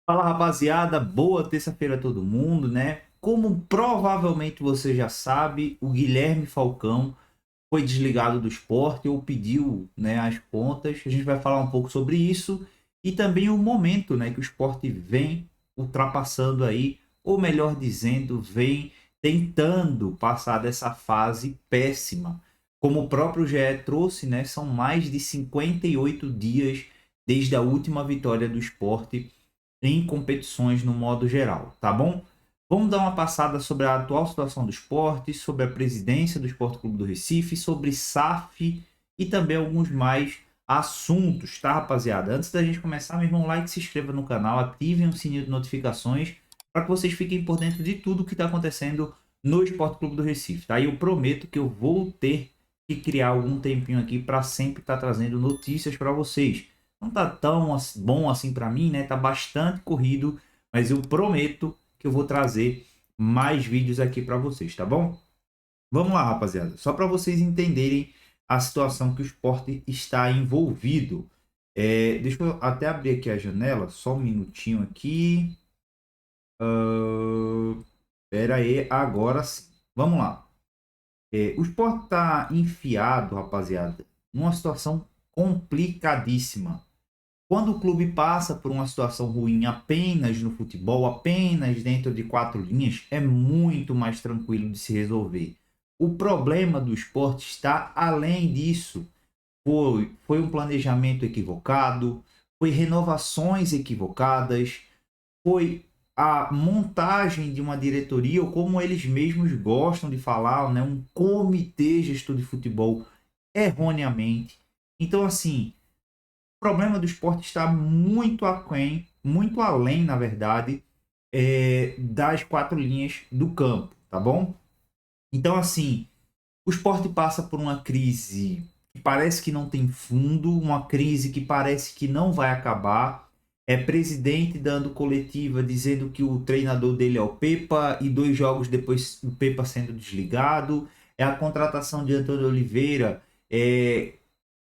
Fala rapaziada, boa terça-feira a todo mundo, né? Como provavelmente você já sabe, o Guilherme Falcão foi desligado do esporte ou pediu, né, as contas. A gente vai falar um pouco sobre isso e também o momento, né, que o esporte vem ultrapassando aí, ou melhor dizendo, vem tentando passar dessa fase péssima. Como o próprio GE trouxe, né, são mais de 58 dias desde a última vitória do esporte em competições no modo geral, tá bom? Vamos dar uma passada sobre a atual situação do esporte, sobre a presidência do Esporte Clube do Recife, sobre SAF e também alguns mais assuntos, tá, rapaziada? Antes da gente começar, meu irmão, like, se inscreva no canal, ativem o sininho de notificações para que vocês fiquem por dentro de tudo que está acontecendo no Esporte Clube do Recife, tá? E eu prometo que eu vou ter que criar algum tempinho aqui para sempre estar trazendo notícias para vocês. Não tá tão bom assim para mim, né? Tá bastante corrido, mas eu prometo que eu vou trazer mais vídeos aqui para vocês, tá bom? Vamos lá, rapaziada. Só para vocês entenderem a situação que o esporte está envolvido. Deixa eu até abrir aqui a janela, só um minutinho aqui. Pera aí, agora sim. Vamos lá. O esporte está enfiado, rapaziada, numa situação complicadíssima. Quando o clube passa por uma situação ruim apenas no futebol, apenas dentro de quatro linhas, é muito mais tranquilo de se resolver. O problema do esporte está além disso. Foi um planejamento equivocado, foi renovações equivocadas, foi a montagem de uma diretoria, ou como eles mesmos gostam de falar, né, um comitê gestor de futebol erroneamente. Então, assim, o problema do esporte está muito aquém, muito além, na verdade, das quatro linhas do campo, tá bom? Então, assim, o esporte passa por uma crise que parece que não tem fundo, uma crise que parece que não vai acabar. É presidente dando coletiva dizendo que o treinador dele é o Pepa e dois jogos depois o Pepa sendo desligado. É a contratação de Antônio Oliveira,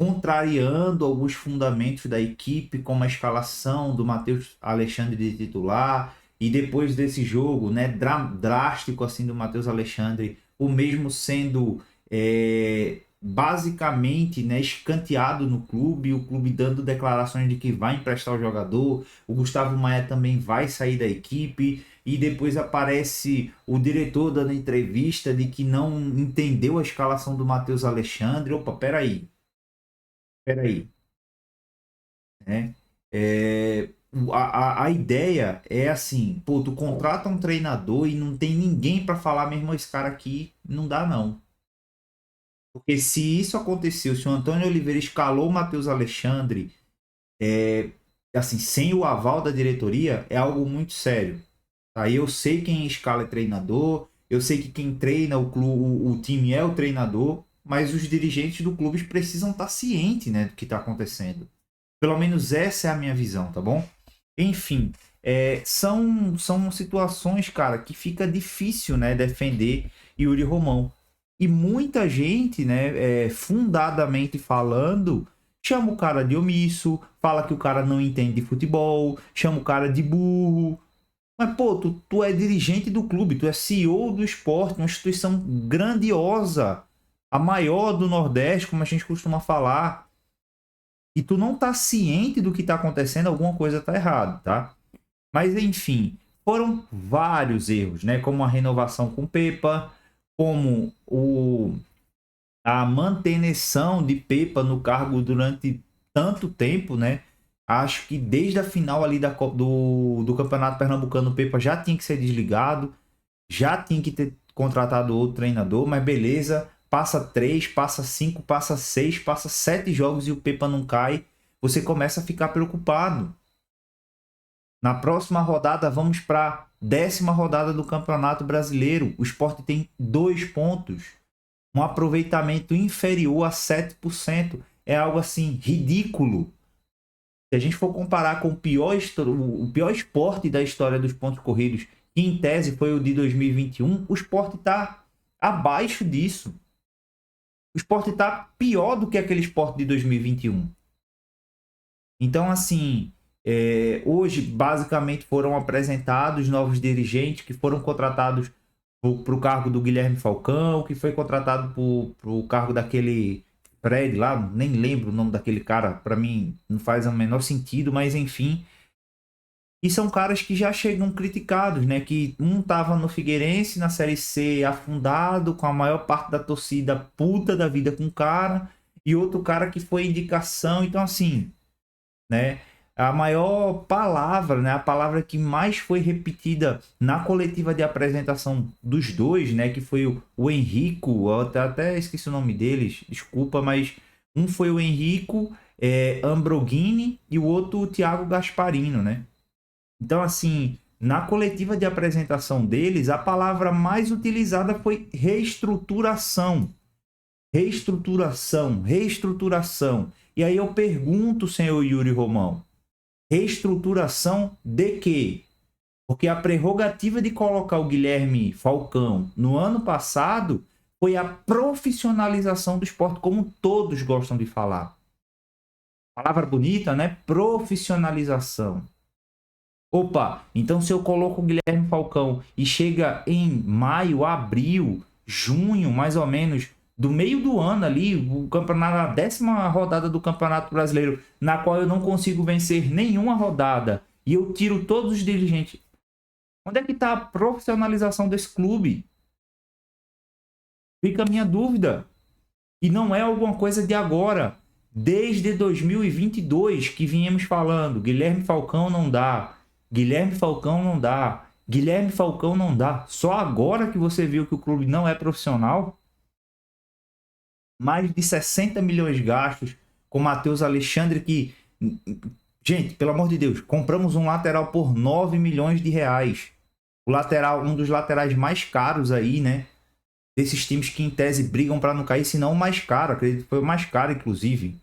contrariando alguns fundamentos da equipe, como a escalação do Matheus Alexandre de titular, e depois desse jogo, né, drástico assim do Matheus Alexandre, o mesmo sendo basicamente, né, escanteado no clube, o clube dando declarações de que vai emprestar o jogador, o Gustavo Maia também vai sair da equipe, e depois aparece o diretor dando entrevista de que não entendeu a escalação do Matheus Alexandre. Opa, peraí, né? A ideia é assim, pô, tu contrata um treinador e não tem ninguém para falar, meu irmão, esse cara aqui não dá não. Porque se isso aconteceu, se o Antônio Oliveira escalou o Matheus Alexandre, assim, sem o aval da diretoria, é algo muito sério. Aí eu sei quem escala é treinador, eu sei que quem treina o clube, o time é o treinador, mas os dirigentes do clube precisam estar cientes, né, do que está acontecendo. Pelo menos essa é a minha visão, tá bom? Enfim, são situações, cara, que fica difícil, né, defender Yuri Romão. E muita gente, né, fundadamente falando, chama o cara de omisso, fala que o cara não entende de futebol, chama o cara de burro. Mas, pô, tu é dirigente do clube, tu é CEO do esporte, uma instituição grandiosa, a maior do Nordeste, como a gente costuma falar, e tu não tá ciente do que tá acontecendo, alguma coisa tá errada, tá? Mas enfim, foram vários erros, né? Como a renovação com Pepa, como a manutenção de Pepa no cargo durante tanto tempo, né? Acho que desde a final ali do Campeonato Pernambucano, o Pepa já tinha que ser desligado, já tinha que ter contratado outro treinador, mas beleza, passa três, passa cinco, passa seis, passa sete jogos e o Pepa não cai, você começa a ficar preocupado. Na próxima rodada, vamos para a 10ª rodada do Campeonato Brasileiro. O Sport tem 2 pontos, um aproveitamento inferior a 7%. É algo assim ridículo. Se a gente for comparar com o pior esporte da história dos pontos corridos, que em tese foi o de 2021, o Sport está abaixo disso. O Sport está pior do que aquele esporte de 2021. Então, assim, Hoje, basicamente, foram apresentados novos dirigentes que foram contratados para o cargo do Guilherme Falcão, que foi contratado para o cargo daquele Fred lá, nem lembro o nome daquele cara, para mim não faz o menor sentido, mas enfim. E são caras que já chegam criticados, né? Que um tava no Figueirense, na Série C, afundado, com a maior parte da torcida puta da vida com o cara, e outro cara que foi indicação. Então, assim, né? A maior palavra, né? A palavra que mais foi repetida na coletiva de apresentação dos dois, né? Que foi o Henrico, eu até esqueci o nome deles, desculpa, mas um foi o Henrico Ambroghini e o outro o Thiago Gasparino, né? Então, assim, na coletiva de apresentação deles, a palavra mais utilizada foi reestruturação. Reestruturação, reestruturação. E aí eu pergunto, senhor Yuri Romão, reestruturação de quê? Porque a prerrogativa de colocar o Guilherme Falcão no ano passado foi a profissionalização do esporte, como todos gostam de falar. Palavra bonita, né? Profissionalização. Opa, então se eu coloco o Guilherme Falcão e chega em maio, abril, junho, mais ou menos, do meio do ano ali, o campeonato, a 10ª rodada do Campeonato Brasileiro, na qual eu não consigo vencer nenhuma rodada, e eu tiro todos os dirigentes, onde é que está a profissionalização desse clube? Fica a minha dúvida. E não é alguma coisa de agora. Desde 2022 que viemos falando, Guilherme Falcão não dá, Guilherme Falcão não dá, Guilherme Falcão não dá. Só agora que você viu que o clube não é profissional? Mais de 60 milhões gastos com Matheus Alexandre que... Gente, pelo amor de Deus, compramos um lateral por 9 milhões de reais. O lateral, um dos laterais mais caros aí, né? Desses times que em tese brigam para não cair, se não o mais caro. Acredito que foi o mais caro, inclusive.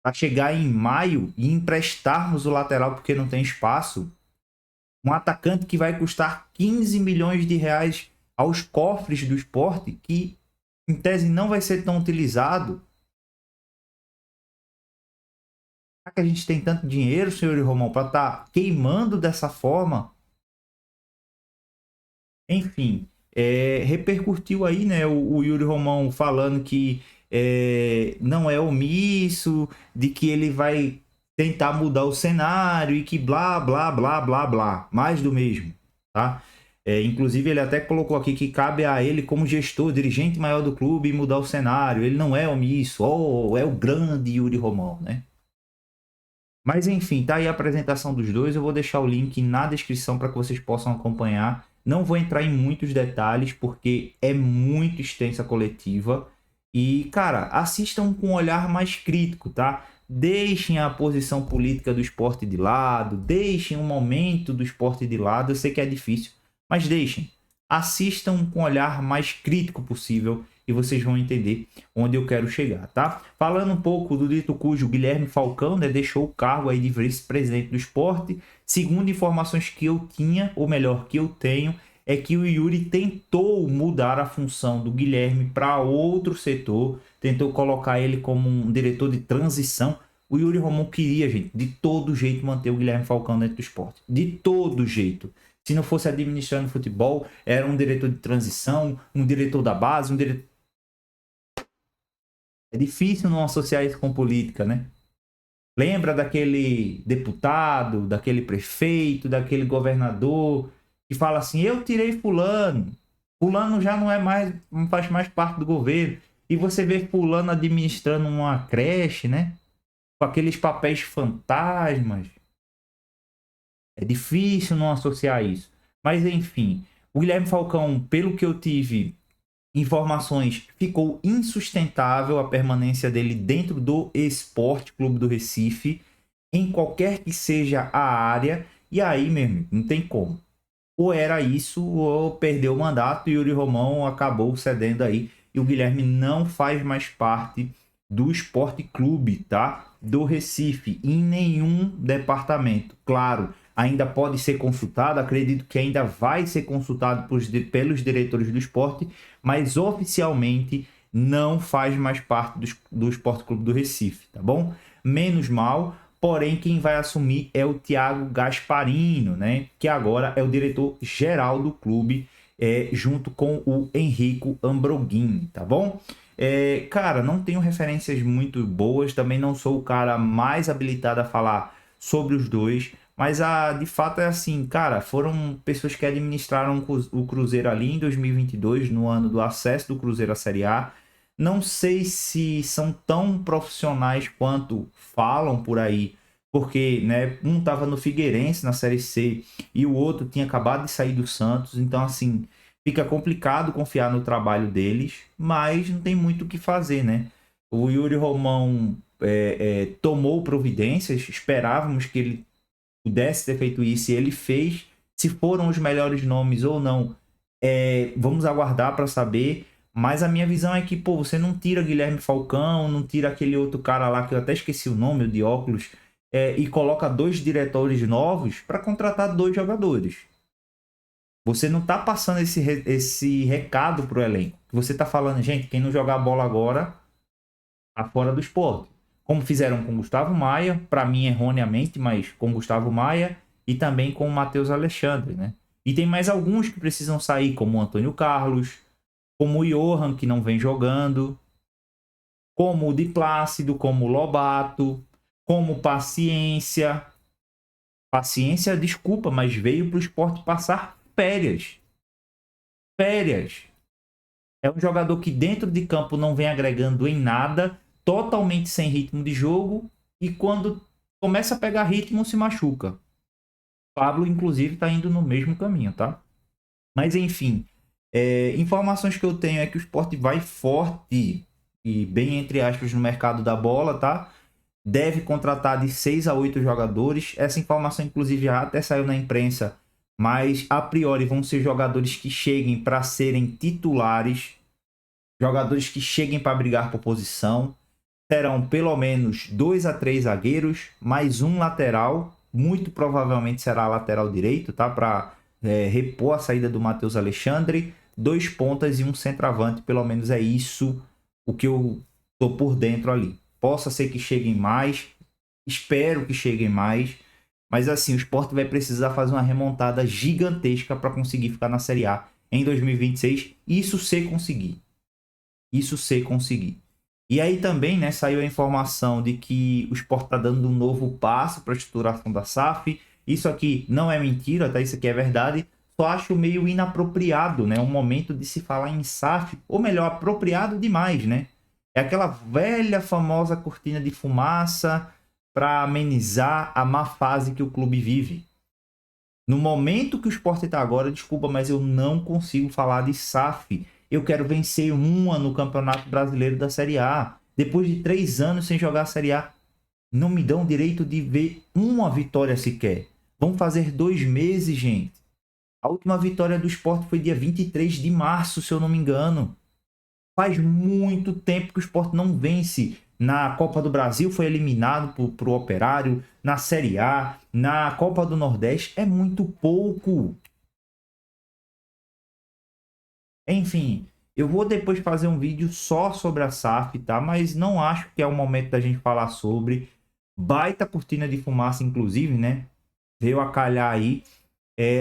Para chegar em maio e emprestarmos o lateral porque não tem espaço. Um atacante que vai custar 15 milhões de reais aos cofres do esporte, que em tese não vai ser tão utilizado. Será que a gente tem tanto dinheiro, senhor Romão, para estar queimando dessa forma? Enfim, repercutiu aí, né, o Yuri Romão falando que não é omisso, de que ele vai tentar mudar o cenário e que blá, blá, blá, blá, blá. Mais do mesmo, tá? Inclusive, ele até colocou aqui que cabe a ele, como gestor, dirigente maior do clube, mudar o cenário. Ele não é omisso. Oh, é o grande Yuri Romão, né? Mas enfim, tá aí a apresentação dos dois. Eu vou deixar o link na descrição para que vocês possam acompanhar. Não vou entrar em muitos detalhes porque é muito extensa a coletiva. E, cara, assistam com um olhar mais crítico, tá? Deixem a posição política do esporte de lado, deixem o momento do esporte de lado. Eu sei que é difícil, mas deixem. Assistam com o olhar mais crítico possível e vocês vão entender onde eu quero chegar, tá? Falando um pouco do dito cujo Guilherme Falcão, né, deixou o cargo aí de vice-presidente do esporte. Segundo informações que eu tinha, ou melhor, que eu tenho, é que o Yuri tentou mudar a função do Guilherme para outro setor, tentou colocar ele como um diretor de transição. O Yuri Romão queria, gente, de todo jeito manter o Guilherme Falcão dentro do esporte. De todo jeito. Se não fosse administrando futebol, era um diretor de transição, um diretor da base, um diretor... É difícil não associar isso com política, né? Lembra daquele deputado, daquele prefeito, daquele governador que fala assim: eu tirei fulano, fulano já não é mais, não faz mais parte do governo. E você vê fulano administrando uma creche, né? Com aqueles papéis fantasmas. É difícil não associar isso. Mas enfim, o Guilherme Falcão, pelo que eu tive informações, ficou insustentável a permanência dele dentro do Esporte Clube do Recife, em qualquer que seja a área. E aí, meu irmão, não tem como. Ou era isso, ou perdeu o mandato e o Yuri Romão acabou cedendo aí. E o Guilherme não faz mais parte do Esporte Clube, tá? Do Recife, em nenhum departamento. Claro, ainda pode ser consultado, acredito que ainda vai ser consultado pelos diretores do esporte, mas oficialmente não faz mais parte do Esporte Clube do Recife, tá bom? Menos mal, Porém, quem vai assumir é o Thiago Gasparino, né? Que agora é o diretor-geral do clube, junto com o Enrico Ambroghini, tá bom? Cara, não tenho referências muito boas, também não sou o cara mais habilitado a falar sobre os dois, mas de fato é assim, cara, foram pessoas que administraram o Cruzeiro ali em 2022, no ano do acesso do Cruzeiro à Série A. Não sei se são tão profissionais quanto falam por aí, porque, né, um estava no Figueirense na Série C e o outro tinha acabado de sair do Santos, então assim, fica complicado confiar no trabalho deles, mas não tem muito o que fazer, né? O Yuri Romão tomou providências, esperávamos que ele pudesse ter feito isso e ele fez. Se foram os melhores nomes ou não, vamos aguardar para saber. Mas a minha visão é que, pô, você não tira Guilherme Falcão, não tira aquele outro cara lá que eu até esqueci o nome, o de óculos, e coloca dois diretores novos para contratar dois jogadores. Você não tá passando esse recado pro elenco. Você tá falando, gente, quem não jogar bola agora tá fora do esporte. Como fizeram com Gustavo Maia, para mim erroneamente, mas com Gustavo Maia e também com o Matheus Alexandre, né? E tem mais alguns que precisam sair, como o Antônio Carlos, como o Johan, que não vem jogando, como o Di Plácido, como o Lobato, como Paciência. Paciência, desculpa, mas veio pro esporte passar férias. Férias. É um jogador que dentro de campo não vem agregando em nada, totalmente sem ritmo de jogo, e quando começa a pegar ritmo se machuca. Pablo, inclusive, está indo no mesmo caminho, tá? Mas enfim, informações que eu tenho é que o Sport vai forte e bem entre aspas no mercado da bola, tá? Deve contratar de 6 a 8 jogadores. Essa informação, inclusive, já até saiu na imprensa, mas a priori vão ser jogadores que cheguem para serem titulares, jogadores que cheguem para brigar por posição. Terão pelo menos 2 a 3 zagueiros, mais um lateral, muito provavelmente será lateral direito, tá? Para repor a saída do Matheus Alexandre, 2 pontas e um centroavante, pelo menos é isso o que eu tô por dentro ali. Possa ser que cheguem mais, espero que cheguem mais, mas assim, o Sport vai precisar fazer uma remontada gigantesca para conseguir ficar na Série A em 2026, isso se conseguir. Isso se conseguir. E aí também, né, saiu a informação de que o Sport está dando um novo passo para a estruturação da SAF. Isso aqui não é mentira, tá? Isso aqui é verdade. Só acho meio inapropriado, né? Um momento de se falar em SAF, ou melhor, apropriado demais, né? É aquela velha famosa cortina de fumaça para amenizar a má fase que o clube vive. No momento que o Sport está agora, desculpa, mas eu não consigo falar de SAF. Eu quero vencer uma no Campeonato Brasileiro da Série A. Depois de 3 anos sem jogar a Série A, não me dão o direito de ver uma vitória sequer. Vão fazer 2 meses, gente. A última vitória do Sport foi dia 23 de março, se eu não me engano. Faz muito tempo que o Sport não vence. Na Copa do Brasil foi eliminado pro Operário. Na Série A, na Copa do Nordeste, é muito pouco. Enfim, eu vou depois fazer um vídeo só sobre a SAF, tá? Mas não acho que é o momento da gente falar sobre. Baita cortina de fumaça, inclusive, né? Veio a calhar aí.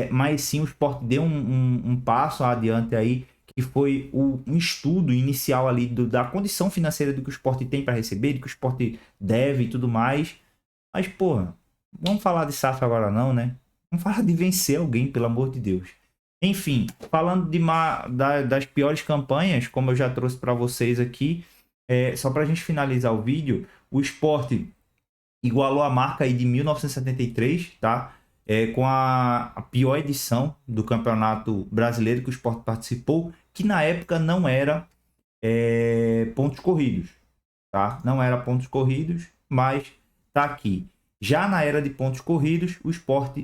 Mas sim, o Sport deu um passo adiante aí, que foi um estudo inicial ali da condição financeira do que o Sport tem para receber, do que o Sport deve e tudo mais. Mas, porra, vamos falar de SAF agora não, né? Vamos falar de vencer alguém, pelo amor de Deus. Enfim, falando das piores campanhas, como eu já trouxe para vocês aqui, só para a gente finalizar o vídeo, o Sport igualou a marca aí de 1973, tá? Com a pior edição do Campeonato Brasileiro que o Sport participou, que na época não era pontos corridos, tá? Não era pontos corridos, mas tá aqui. Já na era de pontos corridos, o Sport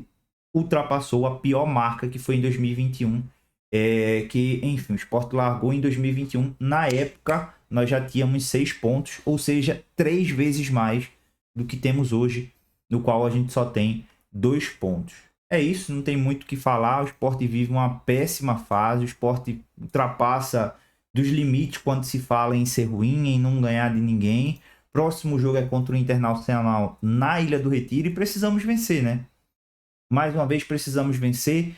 ultrapassou a pior marca, que foi em 2021. Que, enfim, o Sport largou em 2021. Na época, nós já tínhamos 6 pontos, ou seja, 3 vezes mais do que temos hoje, no qual a gente só tem 2 pontos. É isso, não tem muito o que falar. O Sport vive uma péssima fase, o Sport ultrapassa dos limites quando se fala em ser ruim, em não ganhar de ninguém. Próximo jogo é contra o Internacional na Ilha do Retiro e precisamos vencer, né? Mais uma vez precisamos vencer.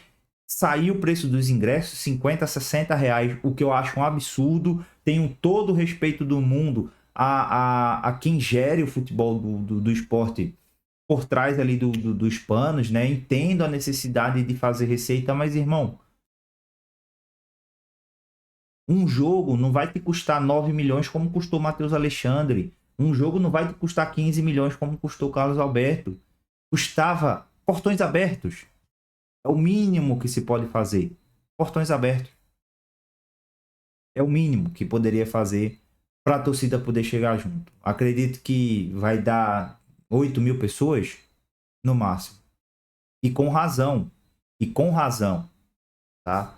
Saiu o preço dos ingressos, 50, 60 reais, o que eu acho um absurdo. Tenho todo o respeito do mundo a quem gere o futebol do esporte por trás ali dos panos, né? Entendo a necessidade de fazer receita, mas, irmão, um jogo não vai te custar 9 milhões como custou Matheus Alexandre. Um jogo não vai te custar 15 milhões como custou Carlos Alberto. Custava portões abertos. É o mínimo que se pode fazer. Portões abertos. É o mínimo que poderia fazer para a torcida poder chegar junto. Acredito que vai dar 8 mil pessoas no máximo. E com razão. E com razão. Tá?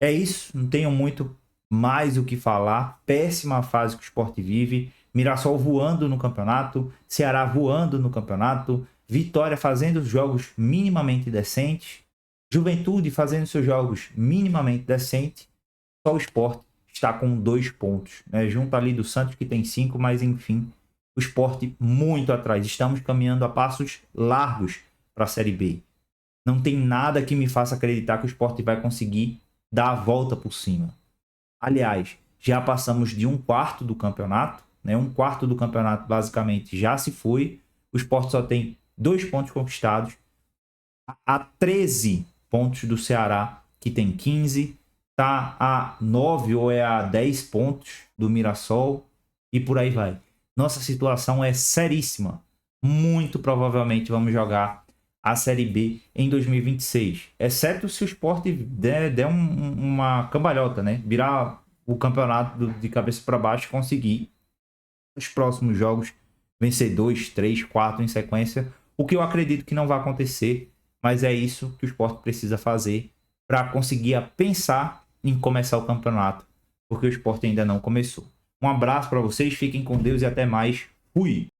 É isso. Não tenho muito mais o que falar. Péssima fase que o Sport vive. Mirassol voando no campeonato. Ceará voando no campeonato. Vitória fazendo os jogos minimamente decentes. Juventude fazendo seus jogos minimamente decentes. Só o Sport está com 2 pontos, né? Junto ali do Santos, que tem 5, mas enfim, o Sport muito atrás. Estamos caminhando a passos largos para a Série B. Não tem nada que me faça acreditar que o Sport vai conseguir dar a volta por cima. Aliás, já passamos de 1/4 do campeonato, né? 1/4 do campeonato basicamente já se foi. O Sport só tem 2 pontos conquistados, a 13 pontos do Ceará, que tem 15, tá a 9 ou é a 10 pontos do Mirassol e por aí vai. Nossa situação é seríssima. Muito provavelmente vamos jogar a Série B em 2026, exceto se o Sport der uma cambalhota, né? Virar o campeonato de cabeça para baixo e conseguir os próximos jogos vencer 2, 3, 4 em sequência, o que eu acredito que não vai acontecer, mas é isso que o Sport precisa fazer para conseguir pensar em começar o campeonato, porque o Sport ainda não começou. Um abraço para vocês, fiquem com Deus e até mais. Fui!